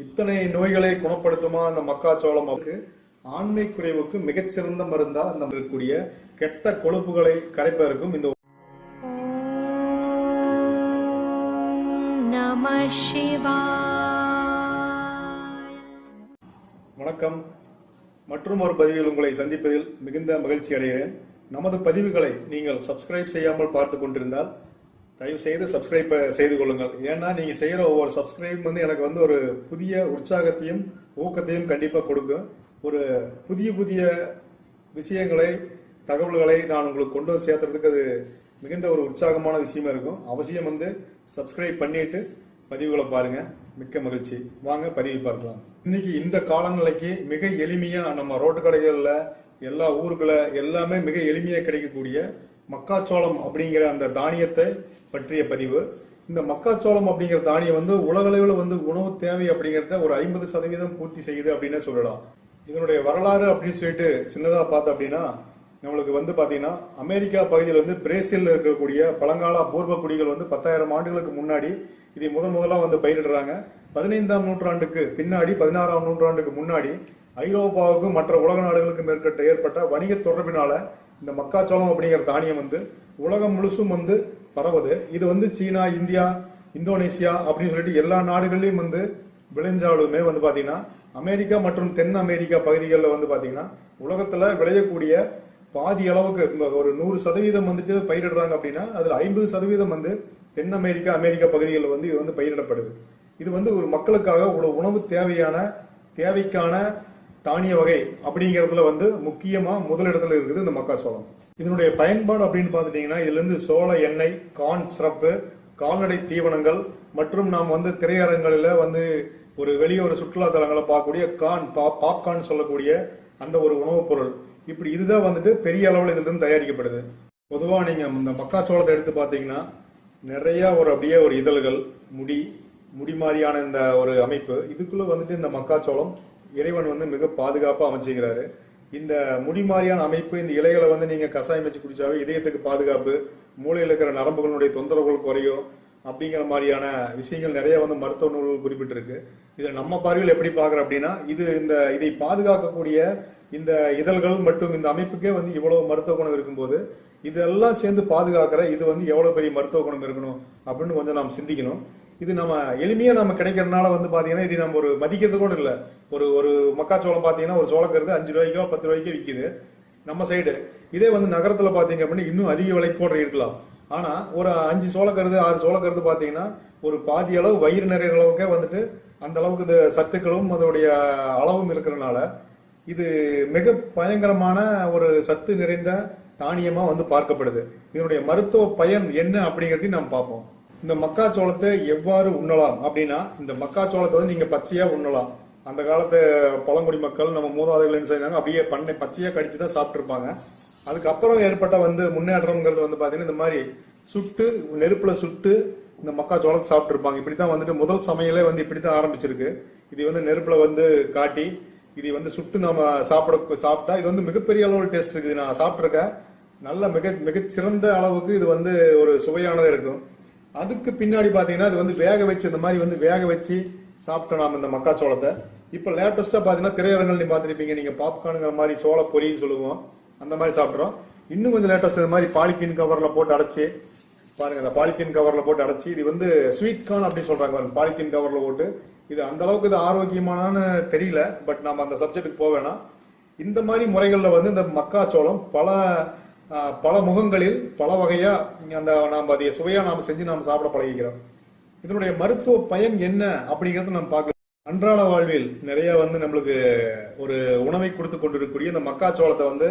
இத்தனை நோய்களை குணப்படுத்துமா அந்த மக்காச்சோளம்? ஆண்மை குறைவுக்கு மிகச்சிறந்த மருந்தா அந்த இருக்கக்கூடிய கெட்ட கொழுப்புகளை கரைப்பதற்கும் இந்த வணக்கம். மற்றும் ஒரு பதிவில் உங்களை சந்திப்பதில் மிகுந்த மகிழ்ச்சி அடைகிறேன். நமது பதிவுகளை நீங்கள் சப்ஸ்கிரைப் செய்யாமல் பார்த்து கொண்டிருந்தால் தயவு செய்து சப்ஸ்கிரைப் செய்து கொள்ளுங்கள். ஏன்னா நீங்க செய்யற ஒவ்வொரு சப்ஸ்கிரைப் எனக்கு ஒரு புதிய உற்சாகத்தையும் ஊக்கத்தையும் கண்டிப்பா கொடுக்கும். ஒரு புதிய புதிய விஷயங்களை தகவல்களை நான் உங்களுக்கு கொண்டு வந்து சேர்த்துறதுக்கு அது மிகுந்த ஒரு உற்சாகமான விஷயமா இருக்கும். அவசியம் சப்ஸ்கிரைப் பண்ணிட்டு பதிவுகளை பாருங்க. மிக்க மகிழ்ச்சி. வாங்க பதிவு பார்க்கலாம். இன்னைக்கு இந்த காலநிலைக்கு மிக எளிமையா நம்ம ரோட்டு கடைகள்ல எல்லா ஊருக்குள்ள எல்லாமே மிக எளிமையா கிடைக்கக்கூடிய மக்காச்சோளம் அப்படிங்கிற அந்த தானியத்தை பற்றிய பதிவு. இந்த மக்காச்சோளம் அப்படிங்கிற தானியம் உலகளவில் உணவு தேவை அப்படிங்கறத ஒரு 50% பூர்த்தி செய்யுது அப்படின்னு சொல்லலாம். இதனுடைய வரலாறு அப்படின்னு சொல்லிட்டு சின்னதா பார்த்தோம் அப்படின்னா நம்மளுக்கு பாத்தீங்கன்னா அமெரிக்கா பகுதியில் பிரேசில் இருக்கக்கூடிய பழங்கால பூர்வ குடிகள் 10,000 ஆண்டுகளுக்கு முன்னாடி இதை முதலா பயிரிடுறாங்க. 15ஆம் நூற்றாண்டுக்கு பின்னாடி 16ஆம் நூற்றாண்டுக்கு முன்னாடி ஐரோப்பாவுக்கும் மற்ற உலக நாடுகளுக்கும் ஏற்பட்ட வணிக தொடர்பினால இந்த மக்காச்சோளம் அப்படிங்கிற தானியம் உலகம் முழுசும் பரவுது. இது சீனா, இந்தியா, இந்தோனேசியா அப்படின்னு சொல்லிட்டு எல்லா நாடுகள்லயும் விளைஞ்சாலுமே பாத்தீங்கன்னா அமெரிக்கா மற்றும் தென் அமெரிக்கா பகுதிகளில் பாத்தீங்கன்னா உலகத்துல விளையக்கூடிய பாதி அளவுக்கு ஒரு 100% பயிரிடுறாங்க அப்படின்னா அதுல 50% தென் அமெரிக்கா, அமெரிக்கா பகுதிகளில் இது பயிரிடப்படுது. இது ஒரு மக்களுக்காக ஒரு உணவு தேவைக்கான தானிய வகை அப்படிங்கறதுல முக்கியமா முதலிடத்துல இருக்குது இந்த மக்காச்சோளம். இதனுடைய பயன்பாடு அப்படின்னு பாத்துட்டீங்கன்னா இதுல இருந்து சோள எண்ணெய், கார்ன் சிரப்பு, கால்நடை தீவனங்கள் மற்றும் நாம் திரையரங்களில ஒரு வெளியே ஒரு சுற்றுலா தலங்களை பார்க்கக்கூடிய பாப்கார்ன் சொல்லக்கூடிய அந்த ஒரு உணவுப் பொருள். இப்படி இதுதான் பெரிய அளவில் இதுல இருந்து தயாரிக்கப்படுது. பொதுவா நீங்க இந்த மக்காச்சோளத்தை எடுத்து பாத்தீங்கன்னா நிறைய அப்படியே ஒரு இதழ்கள், முடி மாதிரியான இந்த ஒரு அமைப்பு. இதுக்குள்ள இந்த மக்காச்சோளம் இறைவன் மிக பாதுகாப்பா அமைச்சுக்கிறாரு. இந்த முடி மாதிரியான அமைப்பு, இந்த இலைகளை நீங்க கசாயம் வச்சு குடிச்சாவே இதயத்துக்கு பாதுகாப்பு, மூளையில் இருக்கிற நரம்புகளுடைய தொந்தரவுகள் குறையும் அப்படிங்கிற மாதிரியான விஷயங்கள் நிறைய மருத்துவ நூல்கள் குறிப்பிட்டிருக்கு. இதை நம்ம பார்வையில் எப்படி பாக்குறோம் அப்படின்னா இதை பாதுகாக்கக்கூடிய இந்த இதழ்கள் மற்றும் இந்த அமைப்புக்கே இவ்வளவு மருத்துவ குணம் இருக்கும்போது இதெல்லாம் சேர்ந்து பாதுகாக்கிற இது எவ்வளவு பெரிய மருத்துவ குணம் இருக்கணும் அப்படின்னு கொஞ்சம் நாம் சிந்திக்கணும். இது நம்ம எளிமையா நம்ம கிடைக்கிறதுனால பாத்தீங்கன்னா இது நம்ம ஒரு மதிக்கிறது கூட இல்ல. ஒரு மக்காச்சோளம் பாத்தீங்கன்னா ஒரு சோளக்கருது 5 ரூபாய்க்கோ 10 ரூபாய்க்கோ விற்கிது நம்ம சைடு. இதே நகரத்துல பாத்தீங்க அப்படின்னா இன்னும் அதிக விலைக்கு கூட இருக்கலாம். ஆனா ஒரு 5 சோளக்கருது 6 சோளக்கருது பாத்தீங்கன்னா ஒரு பாதி அளவு வயிறு நிறைய அளவுக்கே அந்த அளவுக்கு இந்த சத்துக்களும் அதோடைய அளவும் இருக்கிறதுனால இது மிக பயங்கரமான ஒரு சத்து நிறைந்த தானியமா பார்க்கப்படுது. இதனுடைய மருத்துவ பயன் என்ன அப்படிங்கறதையும் நாம் பார்ப்போம். இந்த மக்காச்சோளத்தை எவ்வாறு உண்ணலாம் அப்படின்னா இந்த மக்காச்சோளத்தை நீங்க பச்சையா உண்ணலாம். அந்த காலத்து பழங்குடி மக்கள் நம்ம மூதாதைகள் என்ன செய்யறாங்க, அப்படியே பச்சையா கடிச்சுதான் சாப்பிட்டு இருப்பாங்க. அதுக்கப்புறம் ஏற்பட்ட முன்னேற்றம்ங்கிறது பாத்தீங்கன்னா இந்த மாதிரி நெருப்புல சுட்டு இந்த மக்காச்சோளத்தை சாப்பிட்டு இருப்பாங்க. இப்படித்தான் முதல் சமையலே இப்படித்தான் ஆரம்பிச்சிருக்கு. இது நெருப்புல காட்டி இது சுட்டு நம்ம சாப்பிட்டா இது மிகப்பெரிய அளவு டேஸ்ட் இருக்குது. நான் சாப்பிட்டிருக்கேன். நல்ல மிகச்சிறந்த அளவுக்கு இது ஒரு சுவையானதா இருக்கும். அதுக்கு பின்னாடி பாத்தீங்கன்னா இது வேக வச்சு இந்த மாதிரி வேக வச்சு சாப்பிட்டோம் நாம இந்த மக்காச்சோளத்தை. இப்ப லேட்டஸ்டா பாத்தீங்கன்னா திரையரங்கள் நீங்க பாத்திருப்பீங்க, நீங்க பாப்கார்னுங்கிற மாதிரி சோள பொரின்னு சொல்லுவோம், அந்த மாதிரி சாப்பிட்றோம். இன்னும் கொஞ்சம் லேட்டஸ்ட் இந்த மாதிரி பாலித்தீன் கவர்ல போட்டு அடைச்சு பாருங்க. இந்த பாலித்தீன் கவர்ல போட்டு அடைச்சு இது ஸ்வீட் கார்ன் அப்படின்னு சொல்றாங்க. பாலித்தீன் கவர்ல போட்டு இது அந்த அளவுக்கு இது ஆரோக்கியமானு தெரியல. பட் நம்ம அந்த சப்ஜெக்டுக்கு போக வேணாம். இந்த மாதிரி முறைகள்ல இந்த மக்காச்சோளம் பல முகங்களில் பல வகையா நாம் அதை சுவையா நாம செஞ்சு நாம சாப்பிட பழகிக்கிறோம். இதனுடைய மருத்துவ பயன் என்ன அப்படிங்கறத நம்ம பார்க்கலாம். அன்றாட வாழ்வில் நிறைய நம்மளுக்கு ஒரு உணவை கொடுத்து கொண்டிருக்கக்கூடிய இந்த மக்காச்சோளத்தை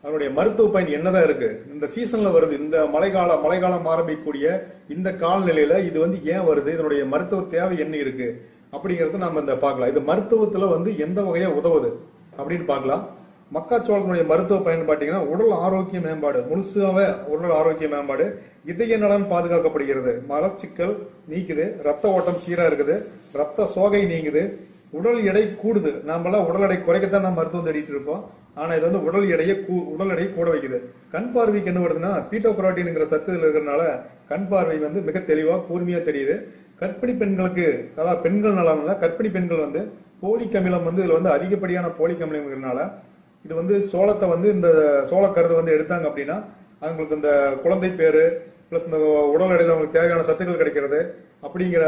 அதனுடைய மருத்துவ பயன் என்னதான் இருக்கு. இந்த சீசன்ல வருது, இந்த மழைக்காலம் ஆரம்பிக்கக்கூடிய இந்த காலநிலையில இது ஏன் வருது, இதனுடைய மருத்துவ தேவை என்ன இருக்கு அப்படிங்கறத நம்ம பார்க்கலாம். இது மருத்துவத்துல எந்த வகையா உதவுது அப்படின்னு பார்க்கலாம். மக்காச்சோளத்தினுடைய மருத்துவ பயன் பாத்தீங்கன்னா உடல் ஆரோக்கிய மேம்பாடு, முழுசாவே உடல் ஆரோக்கிய மேம்பாடு, இதய நலன் பாதுகாக்கப்படுகிறது, மலச்சிக்கல் நீக்குது, ரத்த ஓட்டம் சீரா இருக்குது, ரத்த சோகை நீங்குது, உடல் எடை கூடுது. நாமெல்லாம் உடல் எடை குறைக்கத்தான் நம்ம மருத்துவம் தேடிட்டு இருப்போம். ஆனா இது உடல் எடையை கூட வைக்குது. கண் பார்வைக்கு என்ன வருதுன்னா பீட்டோ புரோட்டீன்ங்கிற சத்து இருக்கிறதுனால கண் பார்வை மிக தெளிவா கூர்மையா தெரியுது. கர்ப்பிணி பெண்களுக்கு, அதாவது பெண்கள் நலன்ல கர்ப்பிணி பெண்கள் வந்து போலிக் அமிலம் வந்து இதுல வந்து அதிகப்படியான போலிக் அமிலம் இருக்கிறதுனால இது வந்து சோளத்தை வந்து இந்த சோளக்கருது வந்து எடுத்தாங்க அப்படின்னா அவங்களுக்கு இந்த குழந்தை பேரு பிளஸ் இந்த உடல் எடையில அவங்களுக்கு தேவையான சத்துக்கள் கிடைக்கிறது அப்படிங்கிற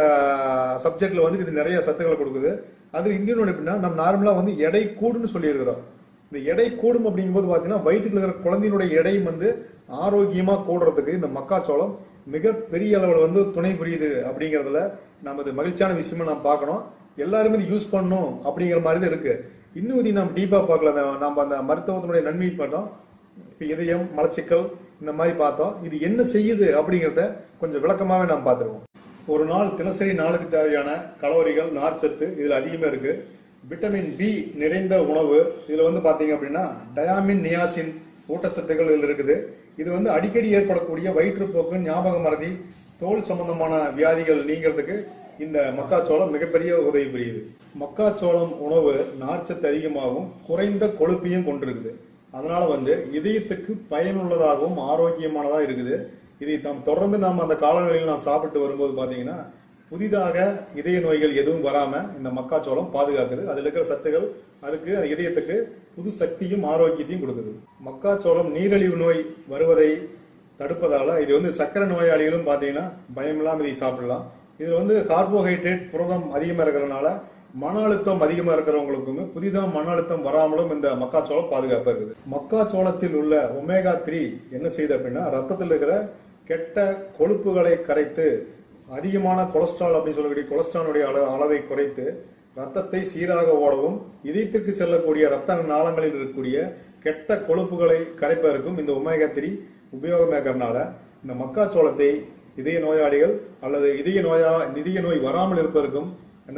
சப்ஜெக்ட்ல வந்து இது நிறைய சத்துக்களை கொடுக்குது. அது இன்னொன்று எப்படின்னா நம்ம நார்மலா வந்து எடை கூடுன்னு சொல்லியிருக்கிறோம். இந்த எடை கூடும் அப்படிங்கும்போது பாத்தீங்கன்னா வயிற்றுல இருக்கிற குழந்தையினுடைய எடையும் வந்து ஆரோக்கியமா கூடுறதுக்கு இந்த மக்காச்சோளம் மிக பெரிய அளவில் வந்து துணை புரியுது அப்படிங்கறதுல நமது மகிழ்ச்சியான விஷயமா நாம் பார்க்கணும். எல்லாருமே இது யூஸ் பண்ணணும் அப்படிங்கிற மாதிரி தான் இருக்கு. இன்னும் இது நம்ம டீப்பா பார்க்கல. நம்ம அந்த மருத்துவத்தினுடைய நன்மை பார்த்தோம், இப்ப இதயம் மலச்சிக்கல் இந்த மாதிரி பார்த்தோம். இது என்ன செய்யுது அப்படிங்கிறத கொஞ்சம் விளக்கமாவே நாம் பார்த்துருவோம். ஒரு நாள் தினசரி நாளுக்கு தேவையான கலோரிகள் நார்ச்சத்து இதுல அதிகமா இருக்கு. விட்டமின் பி நிறைந்த உணவு இதுல வந்து பாத்தீங்க அப்படின்னா டயாமின் நியாசின் ஊட்டச்சத்துக்கள் இதுல இருக்குது. இது வந்து அடிக்கடி ஏற்படக்கூடிய வயிற்றுப்போக்கு, ஞாபக மறதி, தோல் சம்பந்தமான வியாதிகள் நீங்கிறதுக்கு இந்த மக்காச்சோளம் மிகப்பெரிய உதவி புரியுது. மக்காச்சோளம் உணவு நார்ச்சத்து அதிகமாகவும் குறைந்த கொழுப்பையும் கொண்டிருக்குது. அதனால வந்து இதயத்துக்கு பயனுள்ளதாகவும் ஆரோக்கியமானதா இருக்குது. இதை தொடர்ந்து நாம் அந்த காலநிலையில் நாம் சாப்பிட்டு வரும்போது பாத்தீங்கன்னா புதிதாக இதய நோய்கள் எதுவும் வராம இந்த மக்காச்சோளம் பாதுகாக்குது. அதுல இருக்கிற சத்துகள் அதுக்கு இதயத்துக்கு புது சக்தியும் ஆரோக்கியத்தையும் கொடுக்குது. மக்காச்சோளம் நீரிழிவு நோய் வருவதை தடுப்பதால இது வந்து சக்கரை நோயாளிகளும் பாத்தீங்கன்னா பயமில்லாம இதை சாப்பிடலாம். இதுல வந்து கார்போஹைட்ரேட், புரதம் அதிகமா இருக்கிறதுனால மன அழுத்தம் அதிகமா இருக்கிறவங்களுக்குமே புதிதாக மன அழுத்தம் வராமலும் இந்த மக்காச்சோளம் பாதுகாப்பா இருக்குது. மக்காச்சோளத்தில் உள்ள ஒமேகா 3 என்ன செய்யுது அப்படின்னா ரத்தத்தில் இருக்கிற கெட்ட கொழுப்புகளை கரைத்து அதிகமான கொலஸ்ட்ரால் அப்படின்னு சொல்லக்கூடிய கொலஸ்ட்ராலுடைய அளவை குறைத்து ரத்தத்தை சீராக ஓடவும் இதயத்திற்கு செல்லக்கூடிய ரத்த நாளங்களில் இருக்கக்கூடிய கெட்ட கொழுப்புகளை கரைப்பதற்கும் இந்த ஒமேகா 3 உபயோகமாகறதுனால இந்த மக்காச்சோளத்தை இதய நோயாளிகள் அல்லது இதய நோய் வராமல் இருப்பதற்கும்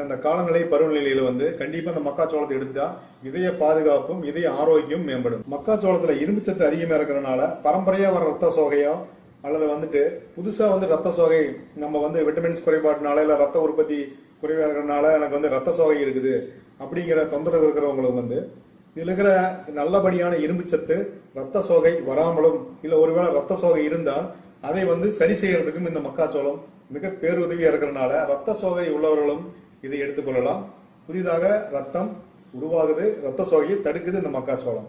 அந்த காலநிலை பருவநிலையில வந்து கண்டிப்பா அந்த மக்காச்சோளத்தை எடுத்தா இதய பாதுகாப்பும் இதய ஆரோக்கியம் மேம்படும். மக்காச்சோளத்துல இரும்பு சத்து அதிகமா இருக்கிறதுனால பரம்பரையா வர ரத்த சோகையோ அல்லது வந்துட்டு புதுசா வந்து ரத்த சோகை நம்ம வந்து விட்டமின்ஸ் குறைபாடுனால இல்ல ரத்த உற்பத்தி குறைவா இருக்கிறதுனால எனக்கு வந்து ரத்த சோகை இருக்குது அப்படிங்கிற தொந்தரவு இருக்கிறவங்களுக்கு வந்து இதுல இருக்கிற நல்லபடியான இரும்பு சத்து ரத்த சோகை வராமலும் இல்ல ஒருவேளை ரத்த சோகை இருந்தால் அதை வந்து சரி செய்யறதுக்கும் இந்த மக்காச்சோளம் மிக பேருதவியா இருக்கிறதுனால ரத்த சோகை உள்ளவர்களும் இதை எடுத்துக்கொள்ளலாம். புதிதாக ரத்தம் உருவாகுது, ரத்த சோகையை தடுக்குது இந்த மக்காச்சோளம்.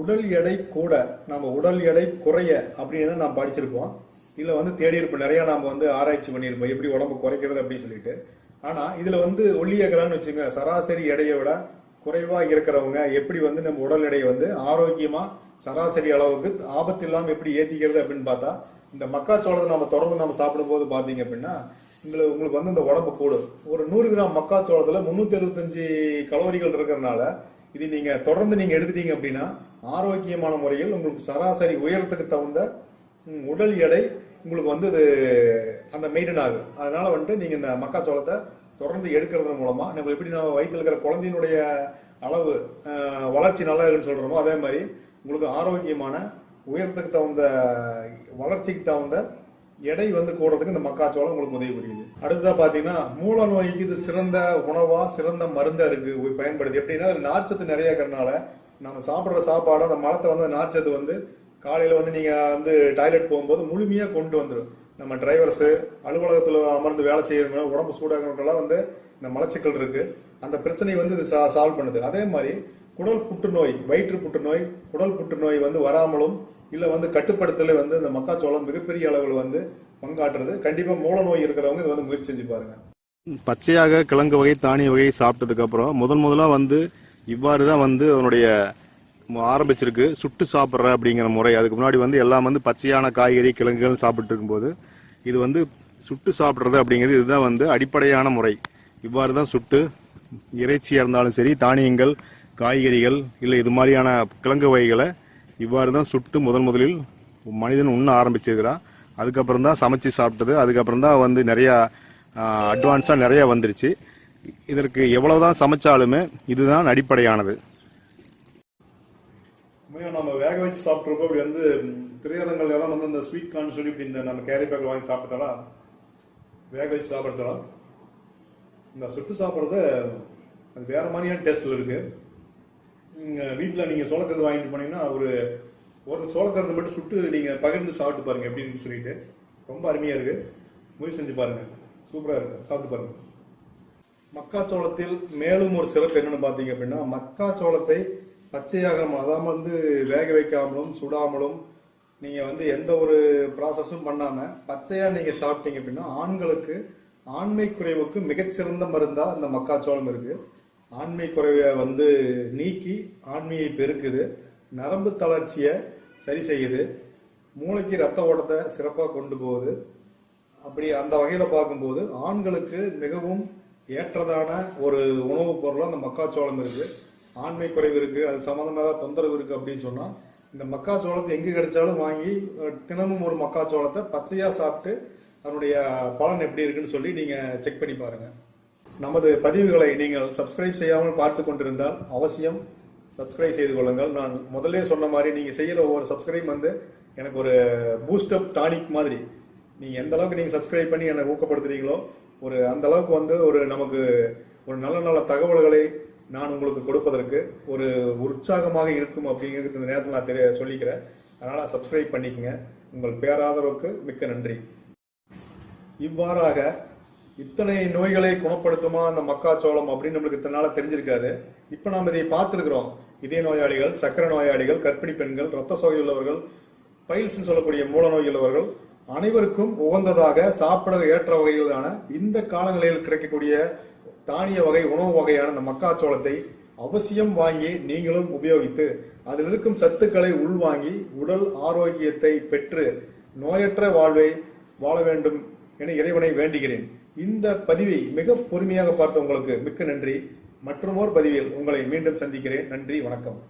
உடல் எடை கூட நம்ம உடல் எடை குறைய அப்படின்னு நாம் படிச்சிருப்போம். இதுல வந்து தேடி இருப்போம், நிறைய நாம வந்து ஆராய்ச்சி பண்ணியிருப்போம் எப்படி உடம்பு குறைக்கிறது அப்படின்னு சொல்லிட்டு. ஆனா இதுல வந்து ஒல்லியக்கிறான்னு வச்சுங்க, சராசரி எடையை விட குறைவா இருக்கிறவங்க எப்படி வந்து நம்ம உடல் எடையை வந்து ஆரோக்கியமா சராசரி அளவுக்கு ஆபத்து இல்லாம எப்படி ஏத்திக்கிறது அப்படின்னு பார்த்தா இந்த மக்காச்சோளத்தை நம்ம தொடர்ந்து நம்ம சாப்பிடும் போது பாத்தீங்க அப்படின்னா உங்களுக்கு வந்து இந்த உடம்பு கூடும். ஒரு 100 கிராம் மக்காச்சோளத்துல 375 கலோரிகள் இருக்கிறதுனால இது நீங்க தொடர்ந்து நீங்க எடுத்துட்டீங்க அப்படின்னா ஆரோக்கியமான முறையில் உங்களுக்கு சராசரி உயரத்துக்கு தகுந்த உடல் எடை உங்களுக்கு வந்து இது அந்த மெயின்டைன் ஆகும். அதனால வந்துட்டு நீங்க இந்த மக்காச்சோளத்தை தொடர்ந்து எடுக்கிறது மூலமா நம்ம எப்படி நம்ம வயிற்றுல இருக்கிற குழந்தையினுடைய அளவு வளர்ச்சி நல்லா இருக்குன்னு சொல்றோமோ அதே மாதிரி உங்களுக்கு ஆரோக்கியமான உயரத்துக்கு தகுந்த வளர்ச்சிக்கு தகுந்த எடை வந்து கூடுறதுக்கு இந்த மக்காச்சோளம் உங்களுக்கு உதவி புரியுது. அடுத்ததா பாத்தீங்கன்னா மூல நோய்க்கு இது சிறந்த உணவா சிறந்த மருந்தா இருக்கு பயன்படுது. எப்படின்னா நார்ச்சத்து நிறைய இருக்கிறதுனால நம்ம சாப்பிடுற சாப்பாடு அந்த மலத்தை வந்து நார்ச்சத்து வந்து காலையில வந்து நீங்க வந்து டாய்லெட் போகும்போது முழுமையா கொண்டு வந்துடும். நம்ம டிரைவர்ஸ் அலுவலகத்துல அமர்ந்து வேலை செய்யறவங்க உடம்பு சூடாகிறவங்கலாம் வந்து இந்த மலச்சிக்கல் இருக்கு, அந்த பிரச்சனையை வந்து இது சால்வ் பண்ணுது. அதே மாதிரி குடல் புற்றுநோய், வயிற்று புற்றுநோய், குடல் புற்றுநோய் வந்து வராமலும் இல்ல வந்து கட்டுப்படுத்தல வந்து இந்த மக்காச்சோளம் மிகப்பெரிய அளவில் வந்து பங்காற்றுறது. கண்டிப்பா மூல நோய் இருக்கிறவங்க இது வந்து முயற்சி செஞ்சு பாருங்க. பச்சையாக கிழங்கு வகை தானிய வகை சாப்பிட்டதுக்கு அப்புறம் முதலா வந்து இவ்வாறு தான் வந்து அதனுடைய ஆரம்பிச்சிருக்கு சுட்டு சாப்பிட்ற அப்படிங்கிற முறை. அதுக்கு முன்னாடி வந்து எல்லாம் வந்து பச்சையான காய்கறி கிழங்குகள் சாப்பிட்டு இருக்கும்போது இது வந்து சுட்டு சாப்பிட்றது அப்படிங்கிறது இதுதான் வந்து அடிப்படையான முறை. இவ்வாறு தான் சுட்டு இறைச்சியாக இருந்தாலும் சரி, தானியங்கள், காய்கறிகள் இல்லை இது மாதிரியான கிழங்கு வகைகளை இவ்வாறு தான் சுட்டு முதலில் மனிதன் உண்ண ஆரம்பிச்சிருக்கிறான். அதுக்கப்புறம் தான் சமைச்சு சாப்பிட்டது. அதுக்கப்புறம் தான் வந்து நிறையா அட்வான்ஸாக நிறையா வந்துருச்சு. இதற்கு எவ்வளவுதான் சமைச்சாலுமே இதுதான் அடிப்படையானது. நம்ம வேக வச்சு சாப்பிட்றப்போ இப்படி வந்து திரையரங்கள் எல்லாம் வந்து இந்த ஸ்வீட் கார்ன் சொல்லி இப்படி இந்த நம்ம கேரி பேக் வாங்கி சாப்பிட்டதால வேக வச்சு சாப்பிட்றதால இந்த சுட்டு சாப்பிட்றது அது வேற மாதிரியான டேஸ்ட்ல இருக்கு. வீட்டில் நீங்க சோளக்கருது வாங்கிட்டு போனீங்கன்னா ஒரு சோளக்கருது மட்டும் சுட்டு நீங்க பகிர்ந்து சாப்பிட்டு பாருங்க எப்படின்னு சொல்லிட்டு ரொம்ப அருமையா இருக்கு. முயற்சி செஞ்சு பாருங்க. சூப்பரா இருக்கு, சாப்பிட்டு பாருங்க. மக்காச்சோளத்தில் மேலும் ஒரு சிறப்பு என்னன்னு பாத்தீங்க அப்படின்னா, மக்காச்சோளத்தை பச்சையாக அதாவது வந்து வேக வைக்காமலும் சுடாமலும் நீங்க வந்து எந்த ஒரு ப்ராசஸும் பண்ணாம பச்சையா நீங்க சாப்பிட்டீங்க அப்படின்னா ஆண்களுக்கு ஆண்மை குறைவுக்கு மிகச்சிறந்த மருந்தா இந்த மக்காச்சோளம் இருக்கு. ஆண்மை குறைவை வந்து நீக்கி ஆண்மையை பெருக்குது, நரம்பு தளர்ச்சியை சரி செய்யுது, மூளைக்கு ரத்த ஓட்டத்தை சிறப்பாக கொண்டு போகுது. அப்படி அந்த வகையில பார்க்கும்போது ஆண்களுக்கு மிகவும் ஏற்றதான ஒரு உணவுப் பொருளா அந்த மக்காச்சோளம் இருக்கு. ஆண்மை குறைவு இருக்கு, அது சம்பந்தமாக தொந்தரவு இருக்கு அப்படின்னு சொன்னா இந்த மக்காச்சோளத்தை எங்க கிடைச்சாலும் வாங்கி தினமும் ஒரு மக்காச்சோளத்தை பச்சையா சாப்பிட்டு அதனுடைய பலன் எப்படி இருக்குன்னு சொல்லி நீங்க செக் பண்ணி பாருங்க. நமது பதிவுகளை நீங்கள் சப்ஸ்கிரைப் செய்யாமல் பார்த்து கொண்டிருந்தால் அவசியம் சப்ஸ்கிரைப் செய்து கொள்ளுங்கள். நான் முதல்ல சொன்ன மாதிரி நீங்க செய்யற ஒவ்வொரு சப்ஸ்கிரைப் வந்து எனக்கு ஒரு பூஸ்ட் அப் டானிக் மாதிரி. நீங்க எந்த அளவுக்கு நீங்க சப்ஸ்கிரைப் பண்ணி என்னை ஊக்கப்படுத்துறீங்களோ ஒரு அந்த அளவுக்கு வந்து ஒரு நமக்கு ஒரு நல்ல நல்ல தகவல்களை நான் உங்களுக்கு கொடுப்பதற்கு ஒரு உற்சாகமாக இருக்கும் அப்படிங்கிறது இந்த நேரத்தில் நான் சொல்லிக்கிறேன். அதனால சப்ஸ்கிரைப் பண்ணிக்கங்க. உங்கள் பேராதரவுக்கு மிக்க நன்றி. இவ்வாறாக இத்தனை நோய்களை குணப்படுத்துமா அந்த மக்காச்சோளம் அப்படின்னு நம்மளுக்கு இத்தனை நாளா தெரிஞ்சிருக்காது. இப்ப நாம் இதை பார்த்திருக்கிறோம். இதய நோயாளிகள், சக்கரை நோயாளிகள், கர்ப்பிணி பெண்கள், ரத்த சோகை உள்ளவர்கள், பைல்ஸ் சொல்லக்கூடிய மூல நோய் உள்ளவர்கள் அனைவருக்கும் உகந்ததாக சாப்பிட ஏற்ற வகையிலான இந்த காலநிலையில் கிடைக்கக்கூடிய தானிய வகை உணவு வகையான இந்த மக்காச்சோளத்தை அவசியம் வாங்கி நீங்களும் உபயோகித்து அதில் இருக்கும் சத்துக்களை உள்வாங்கி உடல் ஆரோக்கியத்தை பெற்று நோயற்ற வாழ்வை வாழ வேண்டும் என இறைவனை வேண்டுகிறேன். இந்த பதிவை மிக பொறுமையாக பார்த்த உங்களுக்கு மிக்க நன்றி. மற்றொரு பதிவில் உங்களை மீண்டும் சந்திக்கிறேன். நன்றி, வணக்கம்.